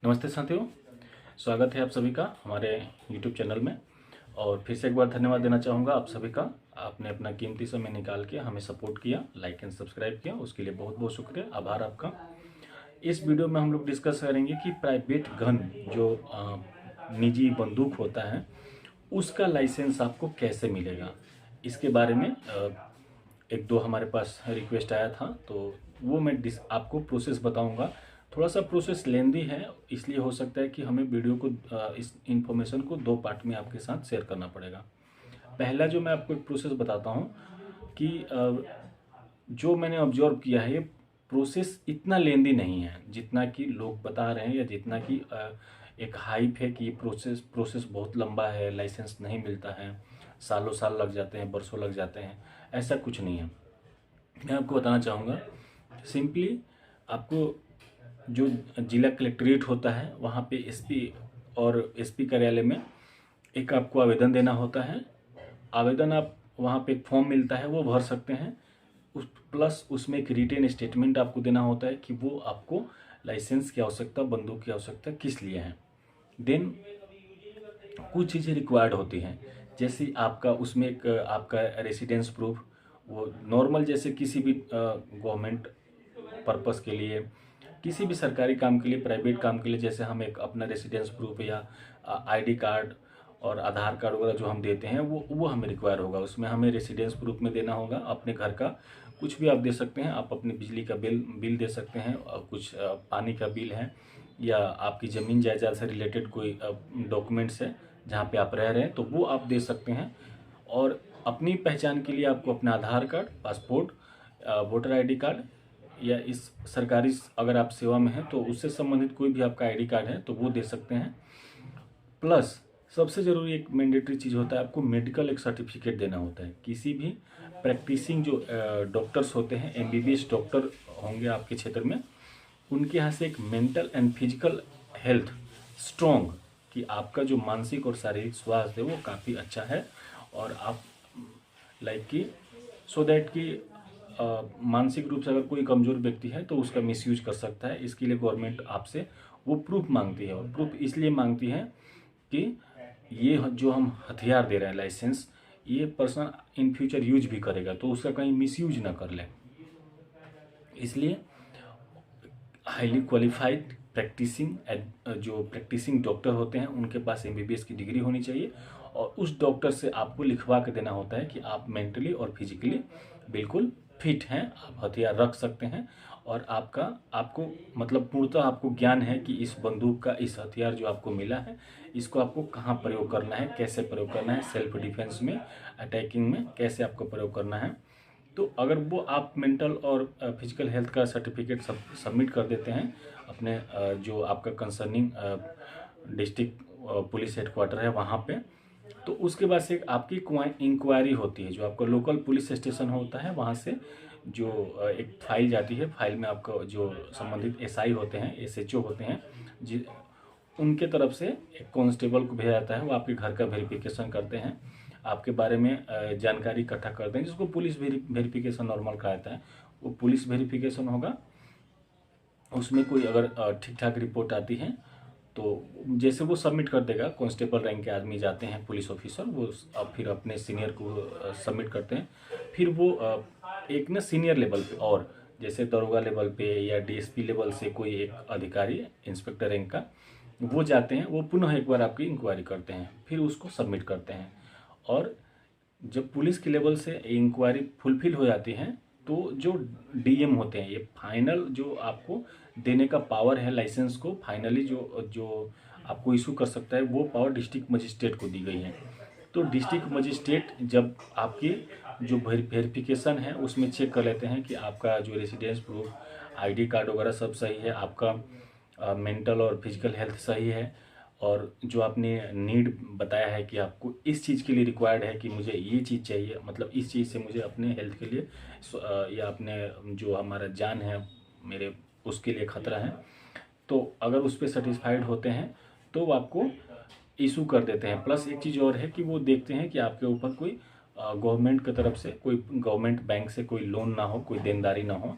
नमस्ते साथियों, स्वागत है आप सभी का हमारे YouTube चैनल में। और फिर से एक बार धन्यवाद देना चाहूँगा आप सभी का। आपने अपना कीमती समय निकाल के हमें सपोर्ट किया, लाइक एंड सब्सक्राइब किया, उसके लिए बहुत बहुत शुक्रिया, आभार आपका। इस वीडियो में हम लोग डिस्कस करेंगे कि प्राइवेट गन जो निजी बंदूक होता है उसका लाइसेंस आपको कैसे मिलेगा। इसके बारे में एक दो हमारे पास रिक्वेस्ट आया था, तो वो मैं आपको प्रोसेस बताऊंगा। थोड़ा सा प्रोसेस लेंदी है, इसलिए हो सकता है कि हमें वीडियो को इस इन्फॉर्मेशन को दो पार्ट में आपके साथ शेयर करना पड़ेगा। पहला जो मैं आपको एक प्रोसेस बताता हूँ कि जो मैंने ऑब्जर्व किया है, ये प्रोसेस इतना लेंदी नहीं है जितना कि लोग बता रहे हैं, या जितना कि एक हाइप है कि ये प्रोसेस प्रोसेस बहुत लंबा है, लाइसेंस नहीं मिलता है, सालों साल लग जाते हैं, बरसों लग जाते हैं। ऐसा कुछ नहीं है। मैं आपको बताना चाहूँगा सिंपली। आपको जो जिला कलेक्ट्रेट होता है वहाँ पे एसपी और एसपी कार्यालय में एक आपको आवेदन देना होता है। आवेदन आप वहाँ पे एक फॉर्म मिलता है, वो भर सकते हैं। उस प्लस उसमें एक रिटेन स्टेटमेंट आपको देना होता है कि वो आपको लाइसेंस की आवश्यकता, बंदूक की आवश्यकता किस लिए है। देन कुछ चीज़ें रिक्वायर्ड होती हैं, जैसे आपका उसमें एक आपका रेसिडेंस प्रूफ, वो नॉर्मल जैसे किसी भी गवर्नमेंट पर्पस के लिए, किसी भी सरकारी काम के लिए, प्राइवेट काम के लिए, जैसे हम एक अपना रेसिडेंस प्रूफ या आईडी कार्ड और आधार कार्ड वगैरह जो हम देते हैं वो हमें रिक्वायर होगा। उसमें हमें रेसिडेंस प्रूफ में देना होगा अपने घर का, कुछ भी आप दे सकते हैं। आप अपने बिजली का बिल दे सकते हैं, और कुछ पानी का बिल है, या आपकी ज़मीन जायदाद से रिलेटेड कोई डॉक्यूमेंट्स है जहाँ पे आप रह रहे हैं, तो वो आप दे सकते हैं। और अपनी पहचान के लिए आपको अपना Aadhaar card, passport, voter ID card, या इस सरकारी अगर आप सेवा में हैं तो उससे संबंधित कोई भी आपका आईडी कार्ड है तो वो दे सकते हैं। प्लस सबसे ज़रूरी एक मैंडेटरी चीज़ होता है, आपको मेडिकल एक सर्टिफिकेट देना होता है। किसी भी प्रैक्टिसिंग जो डॉक्टर्स होते हैं, एमबीबीएस डॉक्टर होंगे आपके क्षेत्र में, उनके यहाँ से एक mental and physical health strong, कि आपका जो मानसिक और शारीरिक स्वास्थ्य है वो काफ़ी अच्छा है, और आप लाइक कि सो दैट कि मानसिक रूप से अगर कोई कमज़ोर व्यक्ति है तो उसका मिसयूज कर सकता है। इसके लिए गवर्नमेंट आपसे वो प्रूफ मांगती है, और प्रूफ इसलिए मांगती है कि ये जो हम हथियार दे रहे हैं लाइसेंस, ये पर्सन इन फ्यूचर यूज भी करेगा तो उसका कहीं मिसयूज ना कर ले। इसलिए हाईली क्वालिफाइड जो प्रैक्टिसिंग डॉक्टर होते हैं उनके पास एमबीबीएस की डिग्री होनी चाहिए, और उस डॉक्टर से आपको लिखवा के देना होता है कि आप मेंटली और फिजिकली बिल्कुल फिट हैं, आप हथियार रख सकते हैं, और आपको मतलब पूर्णतः आपको ज्ञान है कि इस बंदूक का, इस हथियार जो आपको मिला है, इसको आपको कहाँ प्रयोग करना है, कैसे प्रयोग करना है, सेल्फ डिफेंस में, अटैकिंग में कैसे आपको प्रयोग करना है। तो अगर वो आप मेंटल और फिजिकल हेल्थ का सर्टिफिकेट सबमिट कर देते हैं अपने जो आपका कंसर्निंग डिस्ट्रिक्ट पुलिस हेडक्वार्टर है वहाँ पे, तो उसके बाद से आपकी इंक्वायरी होती है। जो आपका लोकल पुलिस स्टेशन होता है वहाँ से जो एक फाइल जाती है, फाइल में आपका जो संबंधित एसआई होते हैं, एसएचओ होते हैं, जी, उनके तरफ से एक कांस्टेबल को भेजा जाता है। वो आपके घर का वेरिफिकेशन करते हैं, आपके बारे में जानकारी इकट्ठा करते हैं, जिसको पुलिस वेरिफिकेशन नॉर्मल कहा जाता है। वो पुलिस वेरिफिकेशन होगा, उसमें कोई अगर ठीक ठाक रिपोर्ट आती है तो जैसे वो सबमिट कर देगा, कांस्टेबल रैंक के आदमी जाते हैं, पुलिस ऑफिसर, वो अब फिर अपने सीनियर को सबमिट करते हैं। फिर वो एक ना सीनियर लेवल पे, और जैसे दरोगा लेवल पे या डीएसपी लेवल से कोई एक अधिकारी, इंस्पेक्टर रैंक का, वो जाते हैं, वो पुनः एक बार आपकी इंक्वायरी करते हैं, फिर उसको सबमिट करते हैं। और जब पुलिस के लेवल से इंक्वायरी फुलफिल हो जाती है तो जो डीएम होते हैं, ये फाइनल जो आपको देने का पावर है लाइसेंस को, फाइनली जो जो आपको इशू कर सकता है, वो पावर डिस्ट्रिक्ट मजिस्ट्रेट को दी गई है। तो डिस्ट्रिक्ट मजिस्ट्रेट जब आपकी जो वेरिफिकेशन है उसमें चेक कर लेते हैं कि आपका जो रेसिडेंस प्रूफ, आईडी कार्ड वगैरह सब सही है, आपका मेंटल और फिजिकल हेल्थ सही है, और जो आपने नीड बताया है कि आपको इस चीज़ के लिए रिक्वायर्ड है कि मुझे ये चीज़ चाहिए, मतलब इस चीज़ से मुझे अपने हेल्थ के लिए या अपने जो हमारा जान है मेरे, उसके लिए खतरा है, तो अगर उस पर सेटिस्फाइड होते हैं तो वो आपको इशू कर देते हैं। प्लस एक चीज़ और है कि वो देखते हैं कि आपके ऊपर कोई गवर्नमेंट की तरफ से, कोई गवर्नमेंट बैंक से कोई लोन ना हो, कोई देनदारी ना हो,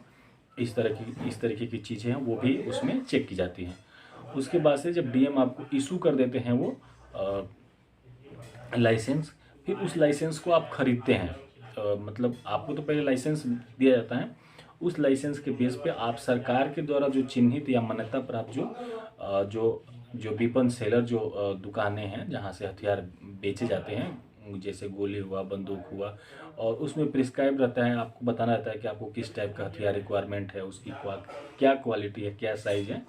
इस तरीके की चीज़ें हैं वो भी उसमें चेक की जाती हैं। उसके बाद से जब डीएम आपको इशू कर देते हैं वो लाइसेंस, फिर उस लाइसेंस को आप खरीदते हैं। मतलब आपको तो पहले लाइसेंस दिया जाता है, उस लाइसेंस के बेस पे आप सरकार के द्वारा जो चिन्हित या मान्यता प्राप्त जो वेपन सेलर जो दुकानें हैं जहाँ से हथियार बेचे जाते हैं, जैसे गोली हुआ, बंदूक हुआ, और उसमें प्रिस्क्राइब रहता है, आपको बताना रहता है कि आपको किस टाइप का हथियार रिक्वायरमेंट है, उसकी क्या क्वालिटी है, क्या साइज़ है।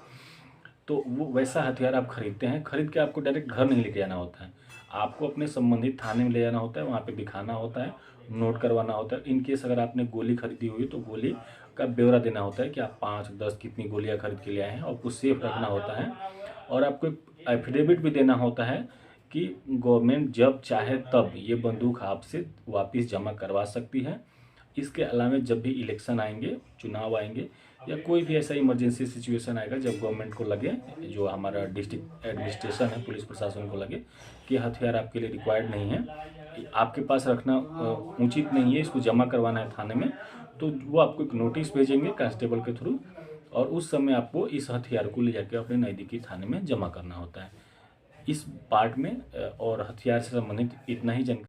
तो वो वैसा हथियार आप खरीदते हैं। खरीद के आपको डायरेक्ट घर नहीं लेके जाना होता है, आपको अपने संबंधित थाने में ले जाना होता है, वहाँ पे दिखाना होता है, नोट करवाना होता है। इन केस अगर आपने गोली खरीदी हुई तो गोली का ब्यौरा देना होता है कि आप 5-10 कितनी गोलियां खरीद के ले आए हैं, और कुछ सेफ रखना होता है। और आपको एक एफिडेविट भी देना होता है कि गवर्नमेंट जब चाहे तब ये बंदूक आपसे वापस जमा करवा सकती है। इसके अलावा जब भी इलेक्शन आएंगे, चुनाव आएंगे, या कोई भी ऐसा इमरजेंसी सिचुएशन आएगा जब गवर्नमेंट को लगे, जो हमारा डिस्ट्रिक्ट एडमिनिस्ट्रेशन है, पुलिस प्रशासन को लगे कि हथियार आपके लिए रिक्वायर्ड नहीं है, आपके पास रखना उचित नहीं है, इसको जमा करवाना है थाने में, तो वो आपको एक नोटिस भेजेंगे कांस्टेबल के थ्रू, और उस समय आपको इस हथियार को ले जाकर अपने नज़दीकी थाने में जमा करना होता है। इस पार्ट में और हथियार से संबंधित इतना ही जानकारी।